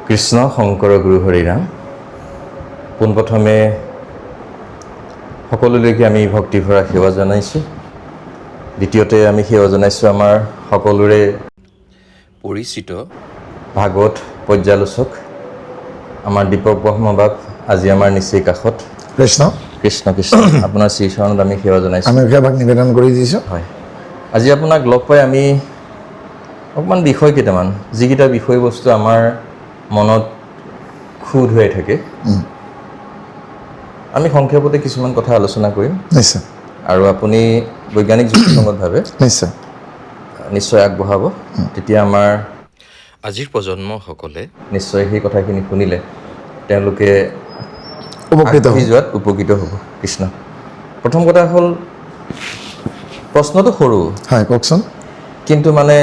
কৃষ্ণ শংকৰ গুৰু হৰিৰাম। পোনপ্ৰথমে সকলোলৈকে আমি ভক্তিভৰা সেৱা জনাইছোঁ। দ্বিতীয়তে আমি সেৱা জনাইছোঁ আমাৰ সকলোৰে পৰিচিত ভাগৱত পৰ্যালোচক আমাৰ দীপক ব্ৰহ্মবাব, আজি আমাৰ নিচেই কাষত। কৃষ্ণ কৃষ্ণ কৃষ্ণ আপোনাৰ শ্ৰীচৰণত আমি সেৱা জনাইছোঁ। আমি সেৱাক নিবেদন কৰি দিছোঁ। হয়, আজি আপোনাক লগ পাই আমি অকণমান বিষয় কেইটামান, যিকেইটা বিষয়বস্তু আমাৰ মনত খুদ হৈ থাকে, আমি সংক্ষেপতে কিছুমান কথা আলোচনা কৰিম। নিশ্চয় আৰু আপুনি বৈজ্ঞানিক যুক্তিসংগতভাৱে নিশ্চয় আগবঢ়াব। তেতিয়া আমাৰ আজিৰ প্ৰজন্মসকলে নিশ্চয় সেই কথাখিনি শুনিলে তেওঁলোকে আগবাঢ়ি যোৱাত উপকৃত হ'ব। কৃষ্ণ। প্ৰথম কথা হ'ল, প্ৰশ্নটো সৰু, হয় কওকচোন। কিন্তু মানে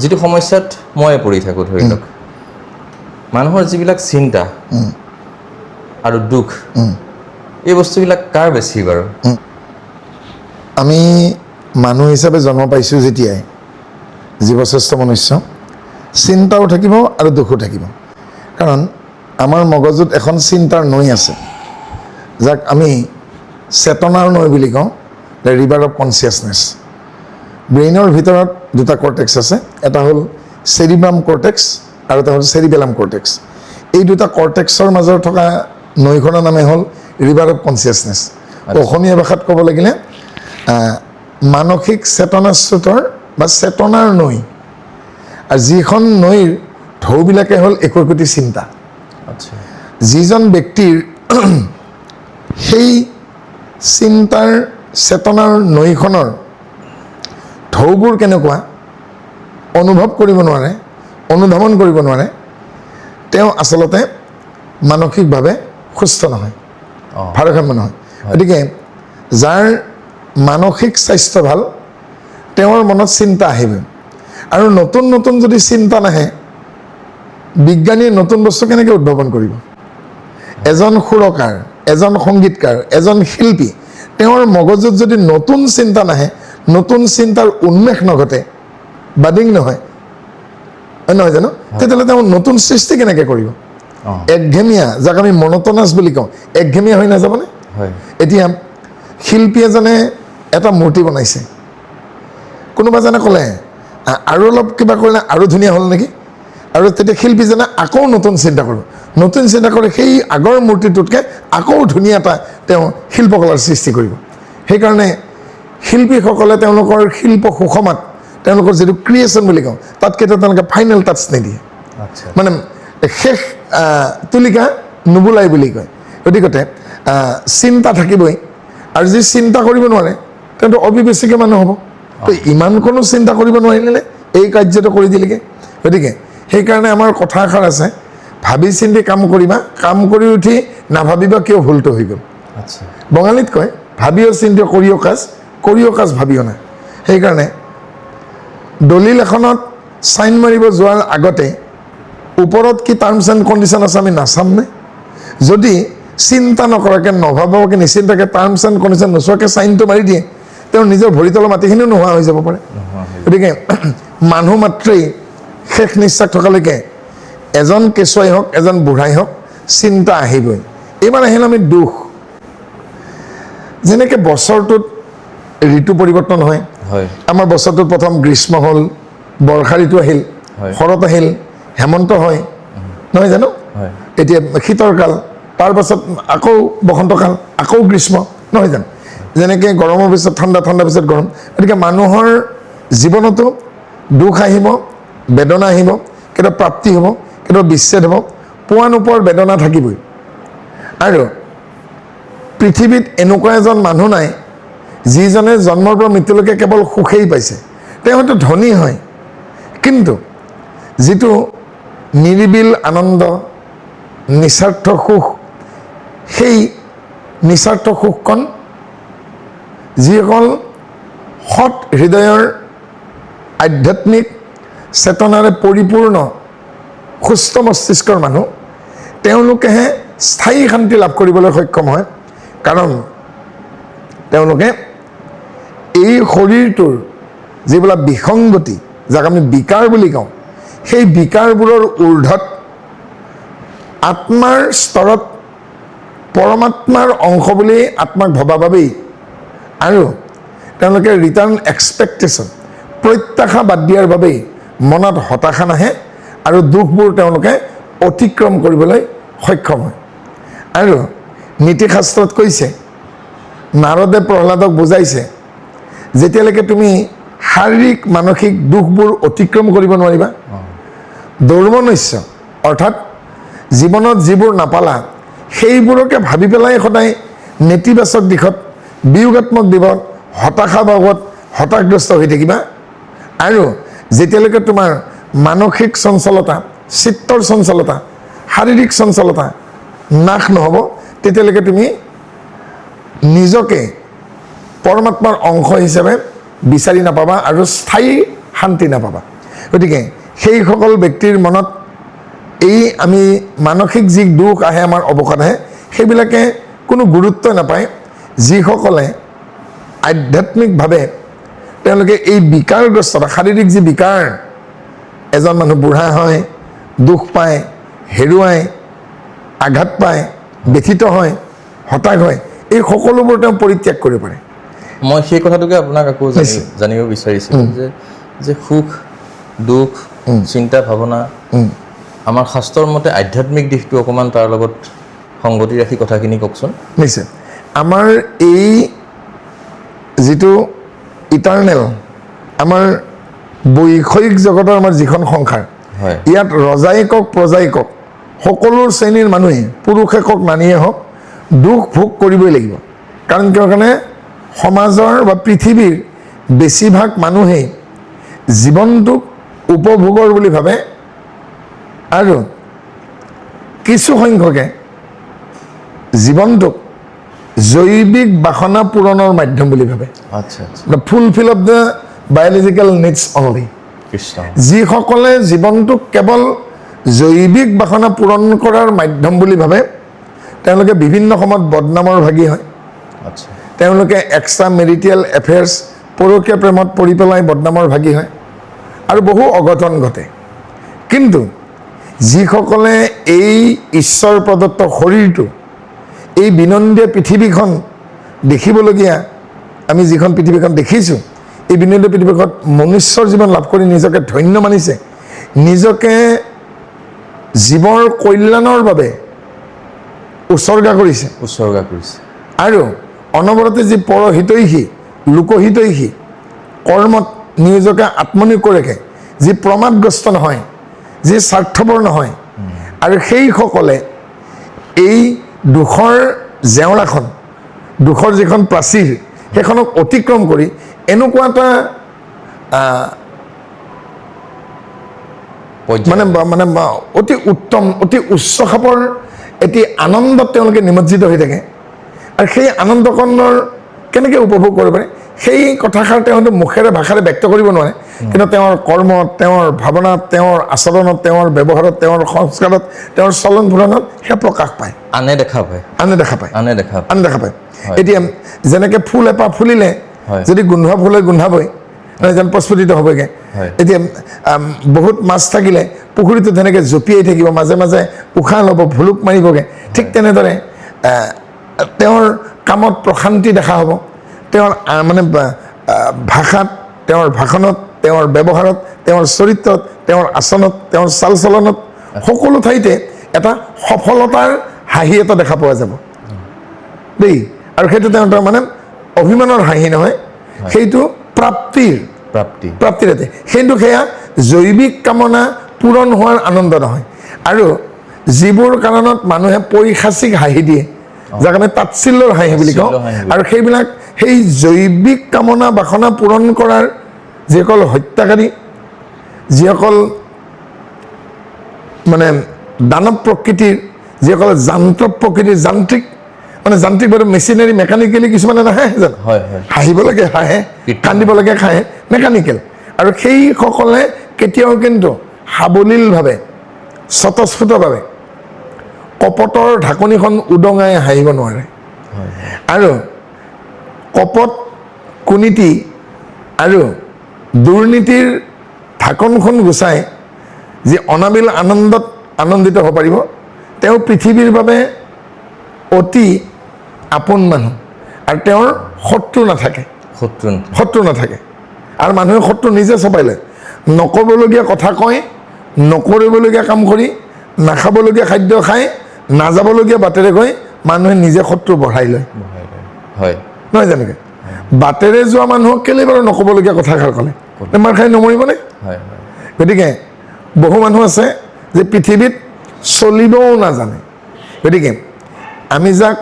যিটো সমস্যাত মই পৰি থাকোঁ, ধৰি লওক মানুহৰ যিবিলাক চিন্তা আৰু দুখ, এই বস্তুবিলাক কাৰ বেছি বাৰু? আমি মানুহ হিচাপে জন্ম পাইছোঁ যেতিয়াই, জীৱশ্ৰেষ্ঠ মনুষ্য, চিন্তাও থাকিব আৰু দুখো থাকিব। কাৰণ আমাৰ মগজুত এখন চিন্তাৰ নৈ আছে, যাক আমি চেতনাৰ নৈ বুলি কওঁ, দ্য ৰিভাৰ অফ কনচিয়াছনেছ। ব্ৰেইনৰ ভিতৰত দুটা কৰ্টেক্স আছে, এটা হ'ল চেৰিব্ৰাম কৰ্টেক্স আৰু এটা হ'ল চেৰিবেলাম কৰ্টেক্স। এই দুটা কৰ্টেক্সৰ মাজত থকা নৈখনৰ নামে হ'ল ৰিভাৰ অফ কনচিয়াছনেছ। অসমীয়া ভাষাত ক'ব লাগিলে মানসিক চেতনাস্ৰোতৰ বা চেতনাৰ নৈ। আৰু যিখন নৈৰ ঢৌবিলাকে হ'ল একোটি চিন্তা। যিজন ব্যক্তিৰ সেই চিন্তাৰ চেতনাৰ নৈখনৰ ঢৌবোৰ কেনেকুৱা অনুভৱ কৰিব নোৱাৰে, অনুধাৱন কৰিব নোৱাৰে, তেওঁ আচলতে মানসিকভাৱে সুস্থ নহয়, ভাৰসাম্য নহয়। গতিকে যাৰ মানসিক স্বাস্থ্য ভাল, তেওঁৰ মনত চিন্তা আহিব। আৰু নতুন নতুন যদি চিন্তা নাহে, বিজ্ঞানীয়ে নতুন বস্তু কেনেকৈ উদ্ভাৱন কৰিব? এজন সুৰকাৰ, এজন সংগীতকাৰ, এজন শিল্পী, তেওঁৰ মগজুত যদি নতুন চিন্তা নাহে, নতুন চিন্তাৰ উন্মেষ নঘটে, বাডিং নহয় জানো, তেতিয়াহ'লে তেওঁ নতুন সৃষ্টি কেনেকৈ কৰিব? একঘেমীয়া, যাক আমি মন'টনাছ বুলি কওঁ, একঘেমীয়া হৈ নাযাবনে? এতিয়া শিল্পী এজনে এটা মূৰ্তি বনাইছে, কোনোবা এজনে ক'লে আৰু অলপ কিবা কৰিলে আৰু ধুনীয়া হ'ল নেকি? আৰু তেতিয়া শিল্পীজনে আকৌ নতুন চিন্তা কৰিব, নতুন চিন্তা কৰি সেই আগৰ মূৰ্তিটোতকৈ আকৌ ধুনীয়া এটা তেওঁ শিল্পকলাৰ সৃষ্টি কৰিব। সেইকাৰণে শিল্পীসকলে তেওঁলোকৰ শিল্প সুষমাত, তেওঁলোকৰ যিটো ক্ৰিয়েশ্যন বুলি কওঁ, তাত কেতিয়াও তেওঁলোকে ফাইনেল টাচ নিদিয়ে, মানে শেষ তুলিকা নুবুলাই বুলি কয়। গতিকে চিন্তা থাকিবই, আৰু যি চিন্তা কৰিব নোৱাৰে তেওঁতো অবিবেচিকে মানুহ হ'ব। তো ইমানকণো চিন্তা কৰিব নোৱাৰিলে এই কাৰ্যটো কৰি দিলেগৈ। গতিকে সেইকাৰণে আমাৰ কথা এষাৰ আছে, ভাবি চিন্তি কাম কৰিবা, কাম কৰি উঠি নাভাবিবা কিয় ভুলটো হৈ গ'ল। বঙালীত কয়, ভাবিও চিন্তি কৰিও কাজ ভাবিও না। সেইকাৰণে দলিল এখনত চাইন মাৰিব যোৱাৰ আগতে ওপৰত কি টাৰ্মছ এণ্ড কণ্ডিশ্যন আছে আমি নাচামনে? যদি চিন্তা নকৰাকৈ, নভবাকৈ, নিচিন্তাকৈ টাৰ্মছ এণ্ড কণ্ডিশ্যন নোচোৱাকৈ চাইনটো মাৰি দিয়ে, তেওঁৰ নিজৰ ভৰিতলৰ মাটিখিনিও নোহোৱা হৈ যাব পাৰে। গতিকে মানুহ মাত্ৰেই শেষ নিশ্বাস থকালৈকে এজন কেঁচুৱাই হওক, এজন বুঢ়াই হওক, চিন্তা আহিবই। এইবাৰ আহিল আমি দুখ। যেনেকৈ বছৰটোত ঋতু পৰিৱৰ্তন হয়, আমাৰ বছৰটোত প্ৰথম গ্ৰীষ্ম হ'ল, বৰ্ষা ঋতু আহিল, শৰৎ আহিল, হেমন্ত হয়, নহয় জানো? এতিয়া শীতৰ কাল, তাৰপাছত আকৌ বসন্তকাল, আকৌ গ্ৰীষ্ম, নহয় জানো? যেনেকৈ গৰমৰ পিছত ঠাণ্ডা, ঠাণ্ডাৰ পিছত গৰম। গতিকে মানুহৰ জীৱনতো দুখ আহিব, বেদনা আহিব, কেতিয়াবা প্ৰাপ্তি হ'ব, কেতিয়াবা বিচ্ছেদ হ'ব, পোৱা নোপোৱাৰ বেদনা থাকিবই। আৰু পৃথিৱীত এনেকুৱা এজন মানুহ নাই যিজনে জন্মৰ পৰা মৃত্যুলৈকে কেৱল সুখেই পাইছে। তেওঁ হয়তো ধনী হয়, কিন্তু যিটো নিৰিবিল আনন্দ, নিস্বাৰ্থ সুখ, সেই নিস্বাৰ্থ সুখকণ যিসকল সৎ হৃদয়ৰ আধ্যাত্মিক চেতনাৰে পৰিপূৰ্ণ সুস্থ মস্তিষ্কৰ মানুহ, তেওঁলোকেহে স্থায়ী শান্তি লাভ কৰিবলৈ সক্ষম হয়। কাৰণ তেওঁলোকে এই শৰীৰটোৰ যিবিলাক বিসংগতি, যাক আমি বিকাৰ বুলি কওঁ, সেই বিকাৰবোৰৰ ঊৰ্ধত আত্মাৰ স্তৰত পৰমাত্মাৰ অংশ বুলি আত্মাক ভবা বাবেই আৰু তেওঁলোকে ৰিটাৰ্ণ এক্সপেক্টেশ্যন প্ৰত্যাশা বাদ দিয়াৰ বাবেই মনত হতাশা নাহে আৰু দুখবোৰ তেওঁলোকে অতিক্ৰম কৰিবলৈ সক্ষম হয়। আৰু নীতিশাস্ত্ৰত কৈছে, নাৰদে প্ৰহ্লাদক বুজাইছে, যেতিয়ালৈকে তুমি শাৰীৰিক মানসিক দুখবোৰ অতিক্ৰম কৰিব নোৱাৰিবা, দৌৰ্মনস্য অৰ্থাৎ জীৱনত যিবোৰ নাপালা সেইবোৰকে ভাবি পেলাই সদায় নেতিবাচক দিশত, বিয়োগাত্মক দিশত, হতাশাভাৱত হতাশগ্ৰস্ত হৈ থাকিবা। আৰু যেতিয়ালৈকে তোমাৰ মানসিক চঞ্চলতা, চিত্তৰ চঞ্চলতা, শাৰীৰিক চঞ্চলতা নাশ নহ'ব, তেতিয়ালৈকে তুমি নিজকে পৰমাত্মাৰ অংশ হিচাপে বিচাৰি নাপাবা আৰু স্থায়ী শান্তি নাপাবা। গতিকে সেইসকল ব্যক্তিৰ মনত এই আমি মানসিক যি দুখ আহে, আমাৰ অৱসাদ আহে, সেইবিলাকে কোনো গুৰুত্ব নাপায়। যিসকলে আধ্যাত্মিকভাৱে তেওঁলোকে এই বিকাৰগ্ৰস্ততা, শাৰীৰিক যি বিকাৰ, এজন মানুহ বুঢ়া হয়, দুখ পায়, হেৰুৱায়, আঘাত পায়, ব্যথিত হয়, হতাশ হয়, এই সকলোবোৰ তেওঁ পৰিত্যাগ কৰিব পাৰে। মই সেই কথাটোকে আপোনাক আকৌ জানিব বিচাৰিছিলোঁ যে সুখ, দুখ, চিন্তা, ভাৱনা, আমাৰ শাস্ত্ৰৰ মতে আধ্যাত্মিক দিশটো অকণমান তাৰ লগত সংগতি ৰাখি কথাখিনি কওকচোন। নিশ্চয়। আমাৰ এই যিটো ইটাৰনেল, আমাৰ বৈষয়িক জগতৰ আমাৰ যিখন সংসাৰ, ইয়াত ৰজাই কওক প্ৰজাই কওক, সকলো শ্ৰেণীৰ মানুহে, পুৰুষে কওক নাৰীয়ে হওক, দুখ ভোগ কৰিবই লাগিব। কাৰণ কিয় কাৰণে সমাজৰ বা পৃথিৱীৰ বেছিভাগ মানুহেই জীৱনটোক উপভোগৰ বুলি ভাবে আৰু কিছু সংখ্যকে জীৱনটোক জৈৱিক বাসনা পূৰণৰ মাধ্যম বুলি ভাবে। আচ্ছা, the fulfil of the biological needs only. যিসকলে জীৱনটোক কেৱল জৈৱিক বাসনা পূৰণ কৰাৰ মাধ্যম বুলি ভাবে, তেওঁলোকে বিভিন্ন সময়ত বদনামৰ ভাগী হয়। তেওঁলোকে এক্সট্ৰা মেৰিটিয়েল এফেয়াৰ্ছ, পৰকীয়া প্ৰেমত পৰি পেলাই বদনামৰ ভাগী হয় আৰু বহু অঘটন ঘটে। কিন্তু যিসকলে এই ঈশ্বৰ প্ৰদত্ত শৰীৰটো, এই বিনন্দীয় পৃথিৱীখন দেখিবলগীয়া, আমি যিখন পৃথিৱীখন দেখিছোঁ, এই বিনন্দীয় পৃথিৱীখনত মনুষ্যৰ জীৱন লাভ কৰি নিজকে ধন্য মানিছে, নিজকে জীৱৰ কল্যাণৰ বাবে উৎসৰ্গা কৰিছে আৰু অনবৰতে যি পৰহিতৈষী, লোকহিতৈষী কৰ্মত নিজকে আত্মনিয়োগ কৰি ৰাখে, যি প্ৰমাদগ্ৰস্ত নহয়, যি স্বাৰ্থপৰ নহয়, আৰু সেইসকলে এই দুখৰ জেওৰাখন, দুখৰ যিখন প্ৰাচীৰ, সেইখনক অতিক্ৰম কৰি এনেকুৱা এটা মানে অতি উত্তম, অতি উচ্চ খাপৰ এটি আনন্দত তেওঁলোকে নিমজ্জিত হৈ থাকে। আৰু সেই আনন্দকণৰ কেনেকৈ উপভোগ কৰিব পাৰে, সেই কথাষাৰ তেওঁ মুখেৰে ভাষাৰে ব্যক্ত কৰিব নোৱাৰে, কিন্তু তেওঁৰ কৰ্মত, তেওঁৰ ভাৱনাত, তেওঁৰ আচৰণত, তেওঁৰ ব্যৱহাৰত, তেওঁৰ সংস্কাৰত, তেওঁৰ চলন ফুৰণত সেয়া প্ৰকাশ পায়। আনে দেখা পায়। এতিয়া যেনেকৈ ফুল এপাহ ফুলিলে যদি গোন্ধোৱা ফুল হৈ গোন্ধাবই, যেন প্ৰস্ফুটিত হ'বগৈ। এতিয়া বহুত মাছ থাকিলে পুখুৰীটো তেনেকৈ জঁপিয়াই থাকিব, মাজে মাজে উশাহ ল'ব, ভুলুক মাৰিবগৈ। ঠিক তেনেদৰে তেওঁৰ কামত প্ৰশান্তি দেখা হ'ব, তেওঁৰ মানে ভাষাত, তেওঁৰ ভাষণত, তেওঁৰ ব্যৱহাৰত, তেওঁৰ চৰিত্ৰত, তেওঁৰ আচৰণত, তেওঁৰ চাল চলনত, সকলো ঠাইতে এটা সফলতাৰ হাঁহি এটা দেখা পোৱা যাব দেই। আৰু সেইটো তেওঁৰ মানে অভিমানৰ হাঁহি নহয়, সেইটো প্ৰাপ্তিৰ ৰাতি। কিন্তু সেয়া জৈৱিক কামনা পূৰণ হোৱাৰ আনন্দ নহয়। আৰু যিবোৰ কাৰণত মানুহে পৈশাচিক হাঁহি দিয়ে, যাক আমি তাচ্ছিল্যৰ হাঁহি বুলি কওঁ, আৰু সেইবিলাক সেই জৈৱিক কামনা বাসনা পূৰণ কৰাৰ যিসকল হত্যাকাৰী, যিসকল মানে দানৱ প্ৰকৃতিৰ, যিসকল যান্ত্ৰিক প্ৰকৃতিৰ, যান্ত্ৰিকভাৱে মেচিনাৰী, মেকানিকেলি কিছুমানে নাহে জানো, হাঁহিব লাগে হাঁহে, কান্দিব লাগে হাঁহে, মেকানিকেল। আৰু সেইসকলে কেতিয়াও কিন্তু সাৱলীলভাৱে, স্বতঃস্ফূৰ্তভাৱে কপটৰ ঢাকনিখন উদঙাই হাঁহিব নোৱাৰে। আৰু কপট, কুনীতি আৰু দুৰ্নীতিৰ ঢাকনখন গুচাই যি অনাবিল আনন্দত আনন্দিত হ'ব পাৰিব, তেওঁ পৃথিৱীৰ বাবে অতি আপোন মানুহ আৰু তেওঁৰ শত্ৰু নাথাকে শত্ৰু নাথাকে আৰু মানুহে শত্ৰু নিজে চপাই লয় নক'বলগীয়া কথা কয় নকৰিবলগীয়া কাম কৰি নাখাবলগীয়া খাদ্য খাই নাযাবলগীয়া বাটেৰে গৈ মানুহে নিজে শত্ৰু বঢ়াই লয় হয় নহয় জানো বাটেৰে যোৱা মানুহক কেলে বাৰু নক'বলগীয়া কথাষাৰ ক'লে মাৰ খাই নমৰিবনে গতিকে বহু মানুহ আছে যে পৃথিৱীত চলিবও নাজানে গতিকে আমি যাক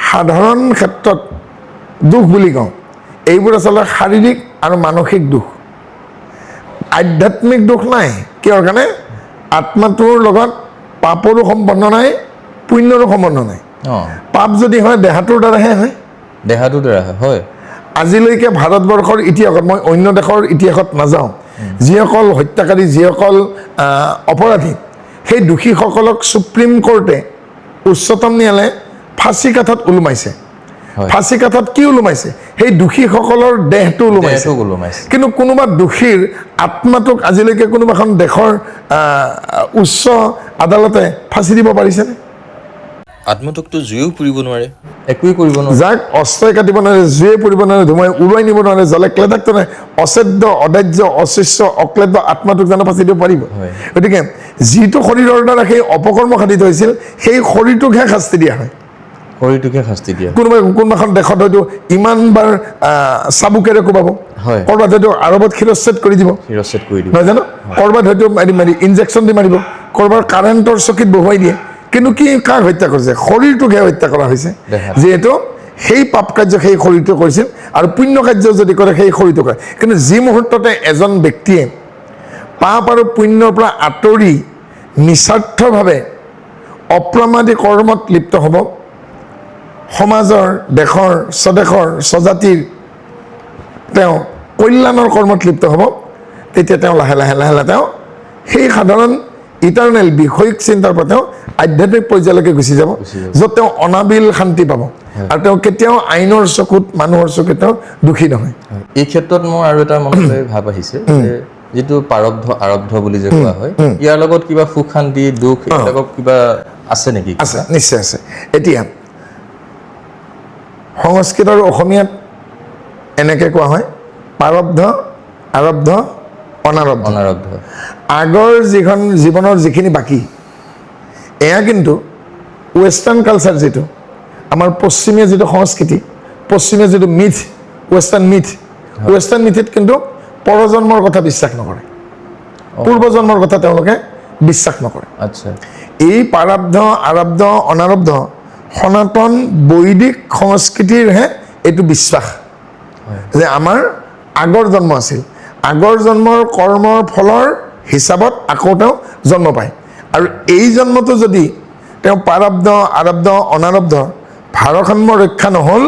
সাধাৰণ ক্ষেত্ৰত দুখ বুলি কওঁ এইবোৰ আচলতে শাৰীৰিক আৰু মানসিক দুখ আধ্যাত্মিক দুখ নাই কিহৰ কাৰণে আত্মাটোৰ লগত পাপৰো সম্বন্ধ নাই পুণ্যৰো সম্বন্ধ নাই পাপ যদি হয় দেহাটোৰ দ্বাৰাহে হয় হয় আজিলৈকে ভাৰতবৰ্ষৰ ইতিহাসত মই অন্য দেশৰ ইতিহাসত নাযাওঁ যিসকল হত্যাকাৰী যিসকল অপৰাধী সেই দোষীসকলক সুপ্ৰিম কোৰ্টে উচ্চতম ন্যায়ালয়ে ফাঁচী কাঠত ওলোমাইছে ফাঁচী কাঠত কি ওলোমাইছে সেই দোষীসকলৰ দেহটো ওলোমাইছে কিন্তু কোনোবা দোষীৰ আত্মাটোক আজিলৈকে কোনোবা এখন দেশৰ উচ্চ আদালতে ফাঁচী দিব পাৰিছেনে আত্মাটোকতো জুইও পুৰিব নোৱাৰে একোৱেই কৰিব নোৱাৰে যাক অস্ত্ৰই কাটিব নোৱাৰে জুয়ে পুৰিব নোৱাৰে ধুমাই উৰুৱাই নিব নোৱাৰে জলে ক্লেদাক্ত নাই অচেদ্য অদাহ্য অশিষ্য অক্লেদ্য আত্মাটোক জানো ফাঁচি দিব পাৰিব গতিকে যিটো শৰীৰৰ দ্বাৰা সেই অপকৰ্ম সাধিত হৈছিল সেই শৰীৰটোকহে শাস্তি দিয়া হয় কোনোবাখন দেশত হয়তো ইমানবাৰ চাবুকেৰে কোবাব ক'ৰবাত হয়তো আৰৱত শিৰচ্ছেদ কৰি দিব নহয় জানো ক'ৰবাত হয়তো ইনজেকশ্যন দি মাৰিব ক'ৰবাত কাৰেণ্টৰ চকীত বহুৱাই দিয়ে কিন্তু কি কাক হত্যা কৰিছে শৰীৰটোকহে হত্যা কৰা হৈছে যিহেতু সেই পাপ কাৰ্য সেই শৰীৰটো কৰিছিল আৰু পুণ্য কাৰ্য যদি কৰে সেই শৰীৰটো কৰে কিন্তু যি মুহূৰ্ততে এজন ব্যক্তিয়ে পাপ আৰু পুণ্যৰ পৰা আঁতৰি নিস্বাৰ্থভাৱে অপ্ৰমাদী কৰ্মত লিপ্ত হ'ব সমাজৰ দেশৰ স্বদেশৰ স্বজাতিৰ তেওঁ কল্যাণৰ কৰ্মত লিপ্ত হ'ব তেতিয়া তেওঁ লাহে লাহে লাহে লাহে তেওঁ সেই সাধাৰণ ইটাৰনেল বিষয়িক চিন্তাৰ পৰা তেওঁ আধ্যাত্মিক পৰ্যায়লৈকে গুচি যাব য'ত তেওঁ অনাবিল শান্তি পাব আৰু তেওঁ কেতিয়াও আইনৰ চকুত মানুহৰ চকুত তেওঁ দুখী নহয় এই ক্ষেত্ৰত মোৰ আৰু এটা মনলৈ ভাৱ আহিছে যে যিটো প্ৰাৰব্ধ আৰব্ধ বুলি যে কোৱা হয় ইয়াৰ লগত কিবা সুখ শান্তি দুখ এইবিলাকক কিবা আছে নেকি আছে নিশ্চয় আছে এতিয়া সংস্কৃত আৰু অসমীয়াত এনেকৈ কোৱা হয় প্ৰাৰব্ধ আৰব্ধ অনাৰব্ধ আগৰ যিখন জীৱনৰ যিখিনি বাকী এয়া কিন্তু ৱেষ্টাৰ্ণ কালচাৰ যিটো আমাৰ পশ্চিমীয়া যিটো সংস্কৃতি পশ্চিমীয়া যিটো মিথ ৱেষ্টাৰ্ণ মিথত কিন্তু পৰজন্মৰ কথা বিশ্বাস নকৰে পূৰ্বজন্মৰ কথা তেওঁলোকে বিশ্বাস নকৰে এই প্ৰাৰব্ধ আৰব্ধ অনাৰব্ধ সনাতন বৈদিক সংস্কৃতিৰহে এইটো বিশ্বাস যে আমাৰ আগৰ জন্ম আছিল আগৰ জন্মৰ কৰ্মৰ ফলৰ হিচাপত আকৌ তেওঁ জন্ম পায় আৰু এই জন্মটো যদি তেওঁ প্ৰাৰব্ধ আৰব্ধ অনাৰব্ধ ভাৰসাম্য ৰক্ষা নহ'ল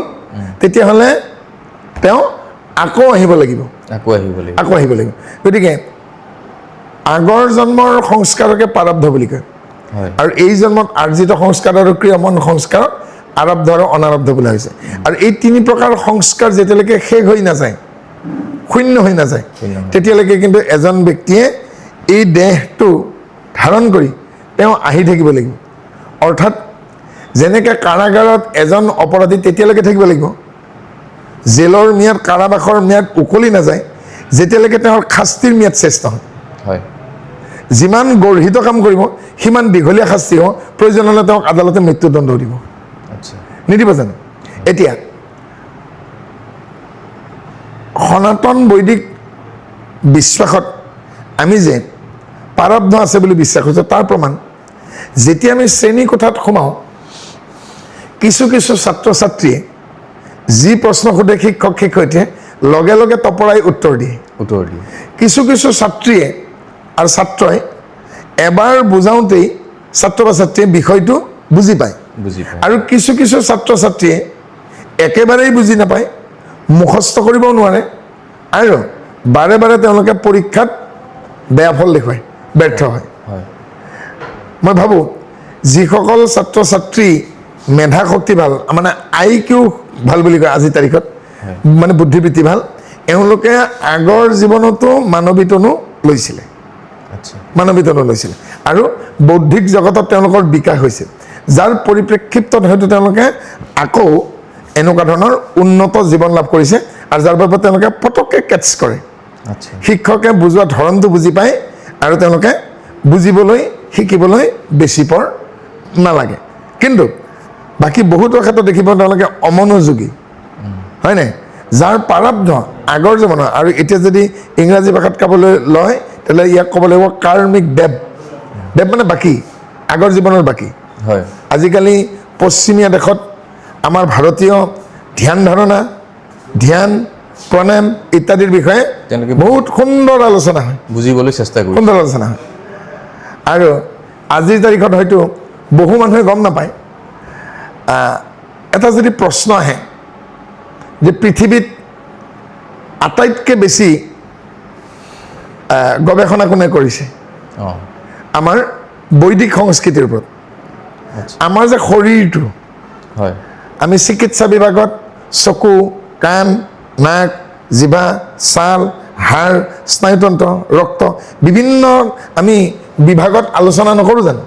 তেতিয়াহ'লে তেওঁ আকৌ আহিব লাগিব গতিকে আগৰ জন্মৰ সংস্কাৰকে প্ৰাৰব্ধ বুলি কয় আৰু এই জন্মত আৰ্জিত সংস্কাৰ আৰু ক্ৰিয়ামন সংস্কাৰক আৰব্ধ আৰু অনাৰব্ধ বোলা হৈছে আৰু এই তিনি প্ৰকাৰ সংস্কাৰ যেতিয়ালৈকে শেষ হৈ নাযায় শূন্য হৈ নাযায় তেতিয়ালৈকে কিন্তু এজন ব্যক্তিয়ে এই দেহটো ধাৰণ কৰি তেওঁ আহি থাকিব লাগিব অৰ্থাৎ যেনেকৈ কাৰাগাৰত এজন অপৰাধী তেতিয়ালৈকে থাকিব লাগিব জেলৰ ম্যাদ কাৰাবাসৰ ম্যাদ উকলি নাযায় যেতিয়ালৈকে তেওঁৰ শাস্তিৰ ম্যাদ চেষ্টা হয় যিমান গৰ্হিত কাম কৰিব সিমান দীঘলীয়া শাস্তি হ'ব প্ৰয়োজন হ'লে তেওঁক আদালতে মৃত্যুদণ্ড দিব নিদিব জানো এতিয়া সনাতন বৈদিক বিশ্বাসত আমি যে প্ৰাৰব্ধ আছে বুলি বিশ্বাস কৰিছোঁ তাৰ প্ৰমাণ যেতিয়া আমি শ্ৰেণী কোঠাত সোমাওঁ কিছু কিছু ছাত্ৰ ছাত্ৰীয়ে যি প্ৰশ্ন সোধে শিক্ষক শিক্ষয়িত্ৰীয়ে লগে লগে তপৰাই উত্তৰ দিয়ে কিছু কিছু ছাত্ৰীয়ে আৰু ছাত্ৰই এবাৰ বুজাওঁতেই ছাত্ৰ বা ছাত্ৰীয়ে বিষয়টো বুজি পায় আৰু কিছু কিছু ছাত্ৰ ছাত্ৰীয়ে একেবাৰেই বুজি নাপায় মুখস্থ কৰিব নোৱাৰে আৰু বাৰে বাৰে তেওঁলোকে পৰীক্ষাত বেয়া ফল দেখুৱায় ব্যৰ্থ হয় মই ভাবোঁ যিসকল ছাত্ৰ ছাত্ৰী মেধা শক্তি ভাল মানে IQ ভাল বুলি কয় আজিৰ তাৰিখত মানে বুদ্ধিবৃত্তি ভাল এওঁলোকে আগৰ জীৱনতো মানৱী তনু লৈছিলে মানৱীয়তালৈ লৈছিল আৰু বৌদ্ধিক জগতত তেওঁলোকৰ বিকাশ হৈছিল, যাৰ পৰিপ্ৰেক্ষিতত হয়তো তেওঁলোকে আকৌ এনেকুৱা ধৰণৰ উন্নত জীৱন লাভ কৰিছে আৰু যাৰ বাবে তেওঁলোকে পটককৈ কেটচ কৰে। শিক্ষকে বুজোৱা ধৰণটো বুজি পায় আৰু তেওঁলোকে বুজিবলৈ শিকিবলৈ বেছি পৰ নালাগে। কিন্তু বাকী বহুতো ক্ষেত্ৰত দেখিব তেওঁলোকে অমনোযোগী, হয় নাই? যাৰ প্ৰাৰব্ধ আগৰ জীৱনৰ, আৰু এতিয়া যদি ইংৰাজী ভাষাত ক'বলৈ লয় তেতিয়াহ'লে ইয়াক ক'ব লাগিব কাৰ্মিক দেৱ। দেৱ মানে বাকী, আগৰ জীৱনৰ বাকী। হয়, আজিকালি পশ্চিমীয়া দেশত আমাৰ ভাৰতীয় ধ্যান ধাৰণা, ধ্যান, প্ৰণায়াম ইত্যাদিৰ বিষয়ে তেওঁলোকে বহুত সুন্দৰ আলোচনা হয়, বুজিবলৈ চেষ্টা কৰে, সুন্দৰ আলোচনা হয়। আৰু আজিৰ তাৰিখত হয়তো বহু মানুহে গম নাপায়, এটা যদি প্ৰশ্ন আহে যে পৃথিৱীত আটাইতকৈ বেছি গৱেষণা কোনে কৰিছে আমাৰ বৈদিক সংস্কৃতিৰ ওপৰত, আমাৰ যে শৰীৰটো, হয়, আমি চিকিৎসা বিভাগত চকু, কাণ, নাক, জিভা, ছাল, হাড়, স্নায়ুতন্ত্ৰ, ৰক্ত, বিভিন্ন আমি বিভাগত আলোচনা নকৰোঁ জানো?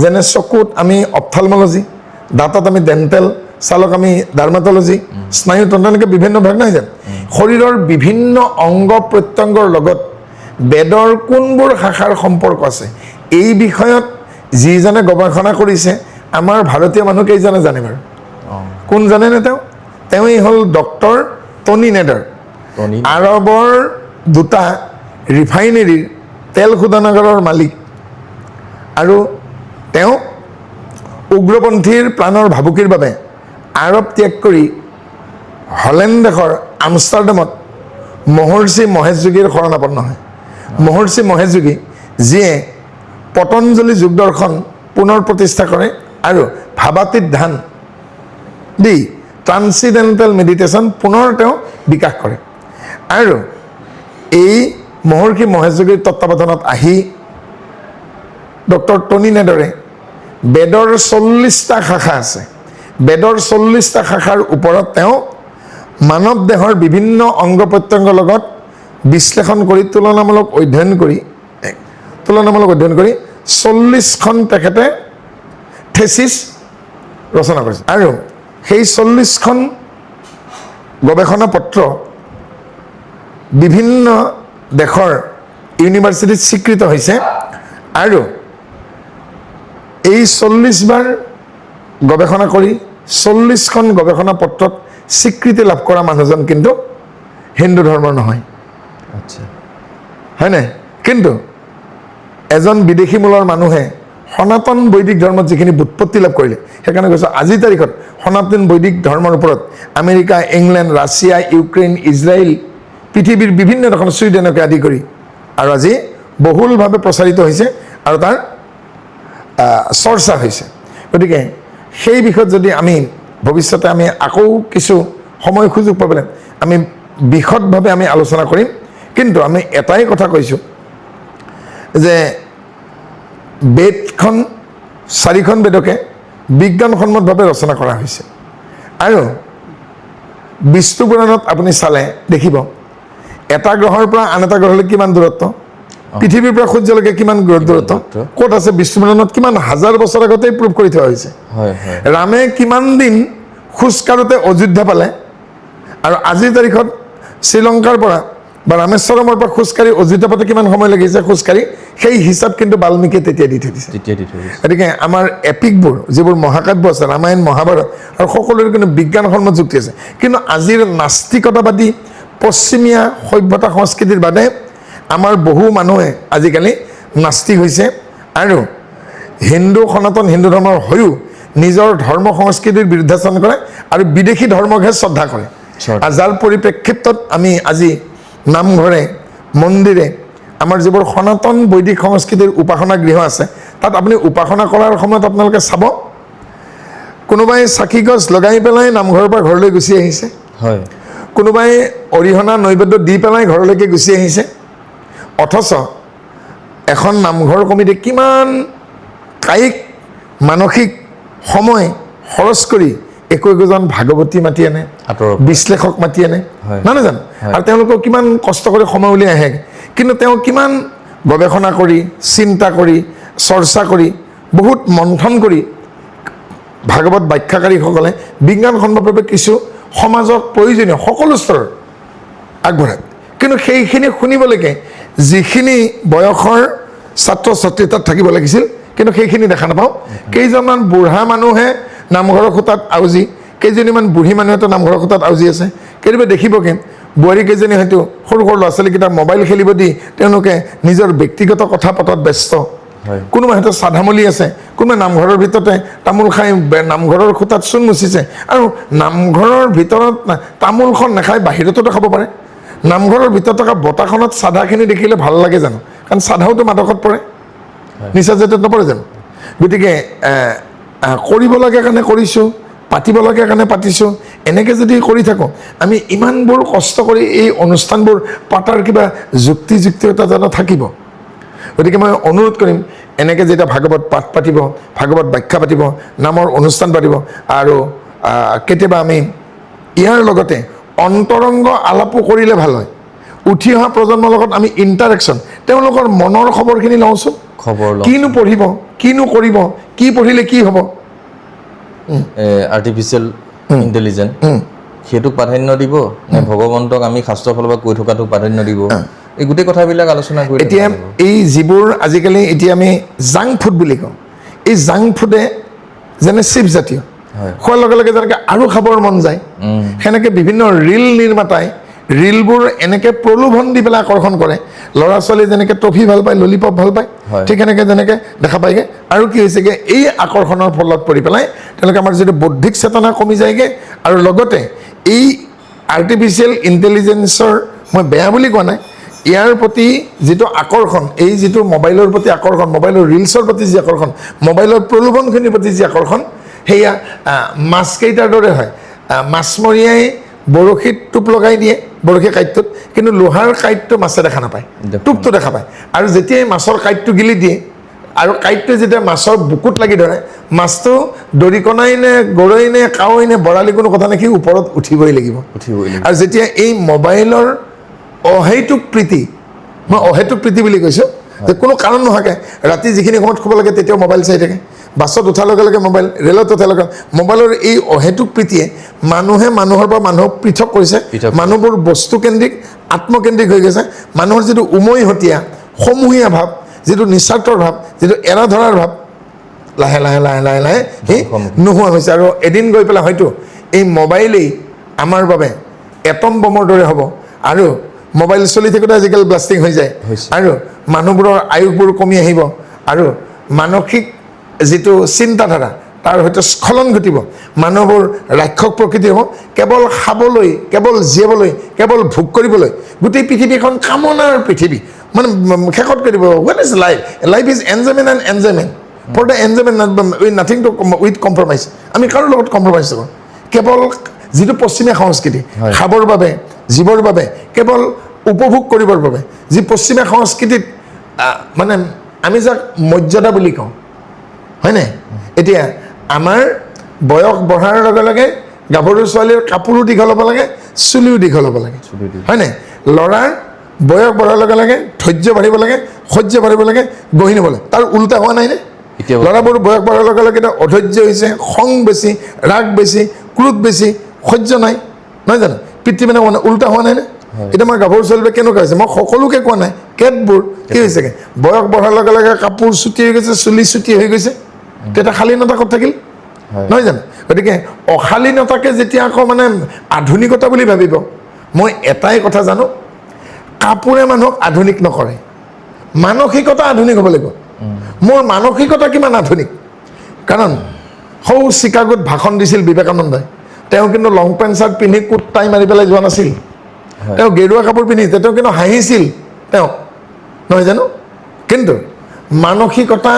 যেনে চকুত আমি অপথালমলজি, দাঁতত আমি ডেণ্টেল, ছালক আমি ডাৰ্মাটলজি, স্নায়ুতন্ত্ৰ, এনেকৈ বিভিন্ন ভাগ নহয় জানো? শৰীৰৰ বিভিন্ন অংগ প্ৰত্যংগৰ লগত বেদৰ কোনবোৰ শাখাৰ সম্পৰ্ক আছে, এই বিষয়ত যিজনে গৱেষণা কৰিছে আমাৰ ভাৰতীয় মানুহ কেইজনে জানে বাৰু? কোন জানেনে? তেওঁৱেই হ'ল ডক্টৰ টনি নেডাৰ, আৰবৰ দুটা ৰিফাইনেৰীৰ তেল শোধনাগাৰৰ মালিক। আৰু তেওঁ উগ্ৰপন্থীৰ প্ৰাণৰ ভাবুকিৰ বাবে আৰৱ ত্যাগ কৰি হলেণ্ড দেশৰ আমষ্টাৰডামত মহৰ্ষি মহেশ যোগীৰ শৰণাপন্ন হয়। মহৰ্ষি মহেশ যোগী যিয়ে পতঞ্জলি যোগ দৰ্শন পুনৰ প্ৰতিষ্ঠা কৰে আৰু ভাবাতীত ধ্যান দি ট্ৰান্সিডেণ্টেল মেডিটেশ্যন পুনৰ তেওঁ বিকাশ কৰে। আৰু এই মহৰ্ষি মহেশ যোগীৰ তত্ত্বাৱধানত আহি ডক্টৰ টনি নেডৰে বেদৰ 40টা শাখা আছে, বেদৰ 40টা শাখাৰ ওপৰত তেওঁ মানৱ দেহৰ বিভিন্ন অংগ প্ৰত্যংগৰ লগত বিশ্লেষণ কৰি তুলনামূলক অধ্যয়ন কৰি 40খন তেখেতে থেচিছ ৰচনা কৰিছে। আৰু সেই 40খন গৱেষণা পত্ৰ বিভিন্ন দেশৰ ইউনিভাৰ্চিটিত স্বীকৃত হৈছে। আৰু এই 40বাৰ গৱেষণা কৰি 40খন গৱেষণা পত্ৰত স্বীকৃতি লাভ কৰা মানুহজন কিন্তু হিন্দু ধৰ্মৰ নহয়, হয় নাই? কিন্তু এজন বিদেশী মূলৰ মানুহে সনাতন বৈদিক ধৰ্মত যিখিনি বুৎপত্তি লাভ কৰিলে, সেইকাৰণে কৈছোঁ আজিৰ তাৰিখত সনাতন বৈদিক ধৰ্মৰ ওপৰত America, England, Russia, Ukraine, Israel, পৃথিৱীৰ বিভিন্ন দেশৰ ছুইডেনকে আদি কৰি আৰু আজি বহুলভাৱে প্ৰচাৰিত হৈছে আৰু তাৰ চৰ্চা হৈছে। গতিকে সেই বিষয়ত যদি আমি ভৱিষ্যতে আমি আকৌ কিছু সময় সুযোগ পাবলৈ আমি বিশদভাৱে আমি আলোচনা কৰিম। কিন্তু আমি এটাই কথা কৈছোঁ যে বেদখন 4খন বেদকে বিজ্ঞানসন্মতভাৱে ৰচনা কৰা হৈছে। আৰু বিষ্ণু পুৰাণত আপুনি চালে দেখিব এটা গ্ৰহৰ পৰা আন এটা গ্ৰহলৈ কিমান দূৰত্ব, পৃথিৱীৰ পৰা সূৰ্যলৈকে কিমান দূৰত্ব, ক'ত আছে বিষ্ণু পুৰাণত কিমান হাজাৰ বছৰ আগতেই প্ৰুভ কৰি থোৱা হৈছে। ৰামে কিমান দিন খোজ কাঢ়োতে অযোধ্যা পালে, আৰু আজিৰ তাৰিখত শ্ৰীলংকাৰ পৰা বা ৰামেশ্বৰমৰ পৰা খোজকাঢ়ি অযোধ্যা পাতে কিমান সময় লাগিছে খোজকাঢ়ি, সেই হিচাপ কিন্তু বাল্মীকিয়ে তেতিয়া দি থৈ দিছে। গতিকে আমাৰ এপিকবোৰ যিবোৰ মহাকাব্য আছে, ৰামায়ণ, মহাভাৰত, আৰু সকলোৰে কিন্তু বিজ্ঞানসন্মত যুক্তি আছে। কিন্তু আজিৰ নাস্তিকতাবাদী পশ্চিমীয়া সভ্যতা সংস্কৃতিৰ বাদে আমাৰ বহু মানুহে আজিকালি নাস্তিক হৈছে আৰু সনাতন হিন্দু ধৰ্মৰ হৈও নিজৰ ধৰ্ম সংস্কৃতিৰ বিৰুদ্ধাচৰণ কৰে আৰু বিদেশী ধৰ্মকহে শ্ৰদ্ধা কৰে। আৰু যাৰ পৰিপ্ৰেক্ষিতত আমি আজি নামঘৰে, মন্দিৰে, আমাৰ যিবোৰ সনাতন বৈদিক সংস্কৃতিৰ উপাসনা গৃহ আছে, তাত আপুনি উপাসনা কৰাৰ সময়ত আপোনালোকে চাব কোনোবাই চাকি গছ লগাই পেলাই নামঘৰৰ পৰা ঘৰলৈ গুচি আহিছে, কোনোবাই অৰিহণা নৈবেদ্য দি পেলাই ঘৰলৈকে গুচি আহিছে। অথচ এখন নামঘৰ কমিটি কিমান কায়িক মানসিক সময় খৰচ কৰি একোজন ভাগৱতী মাতি আনে, বিশ্লেষক মাতি আনে, নহয় জানো? আৰু তেওঁলোকেও কিমান কষ্ট কৰি সময় উলিয়াই আহে। কিন্তু তেওঁ কিমান গৱেষণা কৰি চিন্তা কৰি চৰ্চা কৰি বহুত মন্থন কৰি ভাগৱত ব্যাখ্যাকাৰীসকলে বিজ্ঞানসন্মতভাৱে কিছু সমাজক প্ৰয়োজনীয় সকলো স্তৰৰ আগবঢ়ায় কিন্তু সেইখিনি শুনিবলৈকে যিখিনি বয়সৰ ছাত্ৰ ছাত্ৰী তাত থাকিব লাগিছিল কিন্তু সেইখিনি দেখা নাপাওঁ কেইজনমান বুঢ়া মানুহে নামঘৰৰ খুঁটাত আউজি কেইজনীমান বুঢ়ী মানুহেতো নামঘৰৰ খুঁটাত আউজি আছে কেতিয়াবা দেখিবগৈ বোৱাৰীকেইজনী হয়তো সৰু সৰু ল'ৰা ছোৱালীকেইটাক মোবাইল খেলিব দি তেওঁলোকে নিজৰ ব্যক্তিগত কথা পতাত ব্যস্ত কোনোবা হয়তো চাধামলি আছে কোনোবা নামঘৰৰ ভিতৰতে তামোল খাই নামঘৰৰ খুঁটাত চূণ মুচিছে আৰু নামঘৰৰ ভিতৰত তামোলখন নাখাই বাহিৰতো খাব পাৰে নামঘৰৰ ভিতৰত থকা বতাহখনত চাধাখিনি দেখিলে ভাল লাগে জানো কাৰণ চাধাওতো মাদকত পৰে নিচা জাতীয়ত নপৰে জানো গতিকে কৰিব লাগে কাৰণে কৰিছোঁ পাতিব লাগে কাৰণে পাতিছোঁ এনেকৈ যদি কৰি থাকোঁ আমি ইমানবোৰ কষ্ট কৰি এই অনুষ্ঠানবোৰ পতাৰ কিবা যুক্তিযুক্ততা জানো থাকিব গতিকে মই অনুৰোধ কৰিম এনেকৈ যেতিয়া ভাগৱত পাঠ পাতিব ভাগৱত ব্যাখ্যা পাতিব নামৰ অনুষ্ঠান পাতিব আৰু কেতিয়াবা আমি ইয়াৰ লগতে অন্তৰংগ আলাপো কৰিলে ভাল হয় উঠি অহা প্ৰজন্মৰ লগত আমি ইণ্টাৰেকশ্যন তেওঁলোকৰ মনৰ খবৰখিনি লওঁচোন কিনো পঢ়িব কিনো কৰিব কি পঢ়িলে কি হ'ব আৰ্টিফিচিয়েল ইণ্টেলিজেন্স সেইটোক প্ৰাধান্য দিব নে ভগৱন্তক আমি শাস্ত্ৰৰ ফালৰ পৰা কৈ থকাটোক প্ৰাধান্য দিব এই গোটেই কথাবিলাক আলোচনা কৰি এতিয়া এই যিবোৰ আজিকালি এতিয়া আমি জাংক ফুড বুলি কওঁ এই জাংক ফুডে যেনে চিপ জাতীয় খোৱাৰ লগে লগে যেনেকৈ আৰু খাবৰ মন যায় সেনেকৈ বিভিন্ন ৰীল নিৰ্মাতাই ৰীলবোৰ এনেকৈ প্ৰলোভন দি পেলাই আকৰ্ষণ কৰে ল'ৰা ছোৱালী যেনেকৈ টফি ভাল পায় ললিপপ ভাল পায় ঠিক সেনেকৈ যেনেকৈ দেখা পায়গৈ আৰু কি হৈছেগৈ এই আকৰ্ষণৰ ফলত পৰি পেলাই তেওঁলোকে আমাৰ যিটো বৌদ্ধিক চেতনা কমি যায়গৈ আৰু লগতে এই আৰ্টিফিচিয়েল ইণ্টেলিজেন্সৰ মই বেয়া বুলি কোৱা নাই ইয়াৰ প্ৰতি যিটো আকৰ্ষণ এই যিটো মোবাইলৰ প্ৰতি আকৰ্ষণ মোবাইলৰ ৰিলছৰ প্ৰতি যি আকৰ্ষণ মোবাইলৰ প্ৰলোভনখিনিৰ প্ৰতি যি আকৰ্ষণ সেয়া মাছকেইটাৰ দৰে হয় মাছমৰীয়াই বৰশীত টোপ লগাই দিয়ে বৰশী কাঁইটটোত কিন্তু লোহাৰ কাঁইটটো মাছে দেখা নাপায় টোপটো দেখা পায় আৰু যেতিয়াই মাছৰ কাঁইটটো গিলি দিয়ে আৰু কাঁইটটোৱে যেতিয়া মাছৰ বুকুত লাগি ধৰে মাছটো দৰিকণাই নে গৰৈ নে কাৱৈ নে বৰালি কোনো কথা নেকি ওপৰত উঠিবই লাগিব আৰু যেতিয়া এই মোবাইলৰ অহেতুক প্ৰীতি মই অহেতুক প্ৰীতি বুলি কৈছোঁ যে কোনো কাৰণ নোহোৱাকৈ ৰাতি যিখিনি সময়ত শুব লাগে তেতিয়াও মোবাইল চাই থাকে বাছত উঠাৰ লগে লগে মোবাইল ৰেলত উঠাৰ লগে মোবাইলৰ এই অহেতুক প্ৰীতিয়ে মানুহে মানুহৰ পৰা মানুহক পৃথক কৰিছে মানুহবোৰ বস্তুকেন্দ্ৰিক আত্মকেন্দ্ৰিক হৈ গৈছে মানুহৰ যিটো উমৈহতীয়া সমূহীয়া ভাৱ যিটো নিস্বাৰ্থৰ ভাৱ যিটো এৰা ধৰাৰ ভাৱ লাহে লাহে লাহে লাহে লাহে সি নোহোৱা হৈছে আৰু এদিন গৈ পেলাই হয়তো এই মোবাইলেই আমাৰ বাবে এটম বমৰ দৰে হ'ব আৰু মোবাইল চলি থাকোঁতে আজিকালি ব্লাষ্টিং হৈ যায় আৰু মানুহবোৰৰ আয়ুসবোৰ কমি আহিব আৰু মানসিক যিটো চিন্তাধাৰা তাৰ হয়তো স্খলন ঘটিব মানুহবোৰ ৰাক্ষস প্ৰকৃতি হ'ব কেৱল খাবলৈ কেৱল জীয়াবলৈ কেৱল ভোগ কৰিবলৈ গোটেই পৃথিৱীখন কামনাৰ পৃথিৱী মানে শেষত কৰি দিব what is life life is enjoyment and enjoyment for the enjoyment with nothing to with compromise আমি কাৰো লগত কম্প্ৰমাইজ নকৰোঁ কেৱল যিটো পশ্চিমীয়া সংস্কৃতি খাবৰ বাবে জীৱৰ বাবে কেৱল উপভোগ কৰিবৰ বাবে যি পশ্চিমীয়া সংস্কৃতিত মানে আমি যাক মৰ্যাদা বুলি কওঁ হয়নে এতিয়া আমাৰ বয়স বঢ়াৰ লগে লগে গাভৰু ছোৱালীৰ কাপোৰো দীঘল হ'ব লাগে চুলিও দীঘল হ'ব লাগে হয়নে ল'ৰাৰ বয়স বঢ়াৰ লগে লগে ধৈৰ্য বাঢ়িব লাগে সহ্য বাঢ়িব লাগে গঢ়ি নিব লাগে তাৰ উল্টা হোৱা নাইনে ল'ৰাবোৰ বয়স বঢ়াৰ লগে লগে এতিয়া অধৈৰ্য হৈছে খং বেছি ৰাগ বেছি ক্ৰোধ বেছি সহ্য নাই নহয় জানো পিতৃ মানে উল্টা হোৱা নাইনে এতিয়া আমাৰ গাভৰু ছোৱালীবোৰে কেনেকুৱা হৈছে মই সকলোকে কোৱা নাই কেতবোৰ কি হৈছেগৈ বয়স বঢ়াৰ লগে লগে কাপোৰ চুটি হৈ গৈছে চুলি চুটি হৈ গৈছে তেতিয়া শালীনতা ক'ত থাকিল নহয় জানো গতিকে অশালীনতাকে যেতিয়া আকৌ মানে আধুনিকতা বুলি ভাবিব মই এটাই কথা জানো কাপোৰে মানুহক আধুনিক নকৰে মানসিকতা আধুনিক হ'ব লাগিব মোৰ মানসিকতা কিমান আধুনিক কাৰণ সৌ চিকাগোত ভাষণ দিছিল বিবেকানন্দই তেওঁ কিন্তু লং পেণ্ট চাৰ্ট পিন্ধি কোট টাই মাৰি পেলাই যোৱা নাছিল তেওঁ গেৰুৱা কাপোৰ পিন্ধিছে তেওঁ কিন্তু হাঁহিছিল তেওঁ নহয় জানো কিন্তু মানসিকতা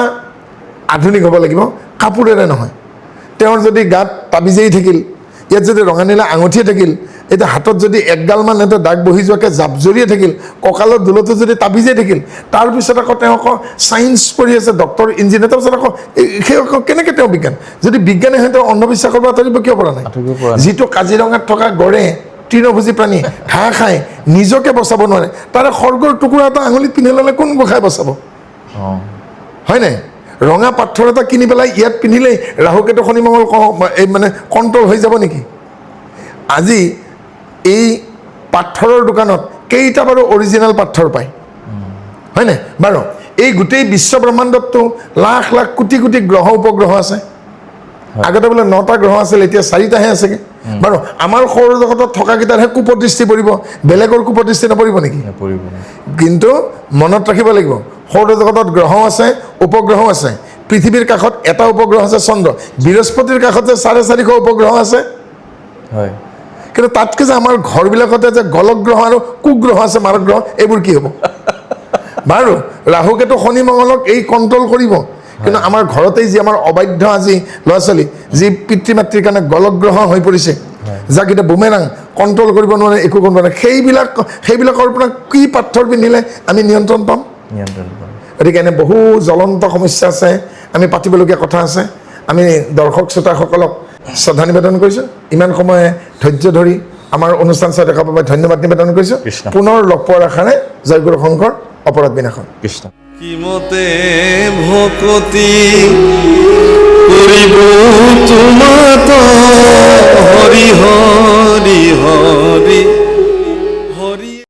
আধুনিক হ'ব লাগিব কাপোৰেৰে নহয় তেওঁৰ যদি গাত তাবিজেই থাকিল ইয়াত যদি ৰঙা নীলা আঙুঠিয়ে থাকিল এতিয়া হাতত যদি একগালমান এটা দাগ বহি যোৱাকৈ জাপজৰিয়ে থাকিল কঁকালৰ দোলতো যদি তাবিজেই থাকিল তাৰপিছত আকৌ তেওঁ আকৌ ছায়েন্স পঢ়ি আছে ডক্টৰ ইঞ্জিনিয়াৰ তাৰপিছত আকৌ সেই আকৌ কেনেকৈ তেওঁ বিজ্ঞান যদি বিজ্ঞানে হয় তেওঁ অন্ধবিশ্বাসৰ পৰা আঁতৰিব কিয় পৰা নাই যিটো কাজিৰঙাত থকা গড়ে তৃণভোজী প্ৰাণী, ঘাঁহ খায়, নিজকে বচাব নোৱাৰে, তাৰে খৰ্গৰ টুকুৰা এটা আঙুলিত পিন্ধি ল'লে কোন গোসাঁই বচাব? হয় নাই? ৰঙা পাথৰ এটা কিনি পেলাই ইয়াত পিন্ধিলেই ৰাহুকেতু শনি মংগল এই মানে কণ্ট্ৰল হৈ যাব নেকি? আজি এই পাথৰৰ দোকানত কেইটা বাৰু অৰিজিনেল পাথৰ পায়? হয় নাই বাৰু? এই গোটেই বিশ্ব ব্ৰহ্মাণ্ডততো লাখ লাখ কোটি কোটি গ্ৰহ উপগ্ৰহ আছে। আগতে বোলে 9টা গ্ৰহ আছিল, এতিয়া 4টাহে আছেগে। বাৰু আমাৰ সৌৰজগতত থকাকেইটাৰহে কুপদৃষ্টি পৰিব, বেলেগৰ কুপদৃষ্টি নপৰিব নেকি? কিন্তু মনত ৰাখিব লাগিব, সৌৰজগতত গ্ৰহ আছে, উপগ্ৰহও আছে। পৃথিৱীৰ কাষত এটা উপগ্ৰহ আছে চন্দ্ৰ, বৃহস্পতিৰ কাষত যে 450 উপগ্ৰহ আছে। কিন্তু তাতকৈ যে আমাৰ ঘৰবিলাকতে যে গলক গ্ৰহ আৰু কুগ্ৰহ আছে, মাৰক গ্ৰহ, এইবোৰ কি হ'ব? বাৰু ৰাহুকেতু শনি মংগলক এই কণ্ট্ৰল কৰিব, কিন্তু আমাৰ ঘৰতেই যি আমাৰ অবাধ্য আজি ল'ৰা ছোৱালী, যি পিতৃ মাতৃৰ কাৰণে গলক গ্ৰহ হৈ পৰিছে, যাক এতিয়া বুমেৰাং কণ্ট্ৰল কৰিব নোৱাৰে, একো কৰিব নোৱাৰে, সেইবিলাকৰ পৰা কি পাথৰ পিন্ধিলে আমি নিয়ন্ত্ৰণ পাম? গতিকে এনে বহু জ্বলন্ত সমস্যা আছে, আমি পাতিবলগীয়া কথা আছে। আমি দৰ্শক শ্ৰোতাসকলক শ্ৰদ্ধা নিবেদন কৰিছোঁ, ইমান সময় ধৈৰ্য ধৰি আমাৰ অনুষ্ঠান চাই দেখাৰ বাবে ধন্যবাদ নিবেদন কৰিছোঁ। পুনৰ লগ পোৱাৰ আশাৰে জয়গুৰু শংকৰ, অপৰাধ বিনাশন। কৃষ্ণ। কিমতে ভকতি কৰিব